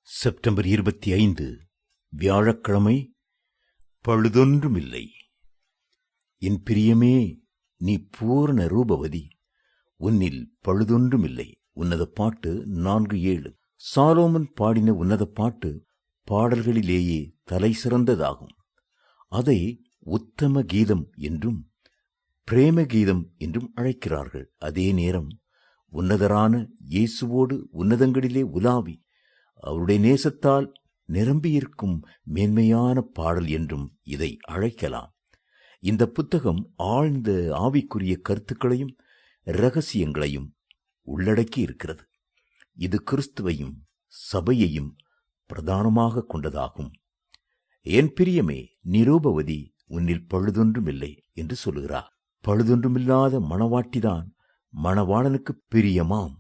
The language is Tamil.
செப்டம்பர் 25 வியாழக்கிழமை. பழுதொன்றுமில்லை. என் பிரியமே, நீ பூரண ரூபவதி, உன்னில் பழுதொன்றுமில்லை. உன்னத பாட்டு 4:7. சாலோமன் பாடின உன்னத பாட்டு பாடல்களிலேயே தலை சிறந்ததாகும். அதை உத்தம கீதம் என்றும் பிரேம கீதம் என்றும் அழைக்கிறார்கள். அதே நேரம் உன்னதரான இயேசுவோடு உன்னதங்களிலே உலாவி அவருடைய நேசத்தால் நிரம்பியிருக்கும் மேன்மையான பாடல் என்றும் இதை அழைக்கலாம். இந்த புத்தகம் ஆழ்ந்த ஆவிக்குரிய கருத்துக்களையும் இரகசியங்களையும் உள்ளடக்கி இருக்கிறது. இது கிறிஸ்துவையும் சபையையும் பிரதானமாக கொண்டதாகும். என் பிரியமே, நிரூபவதி, உன்னில் பழுதொன்றுமில்லை என்று சொல்லுகிறார். பழுதொன்றுமில்லாத மணவாட்டிதான் மணவாளனுக்கு பிரியமாம்.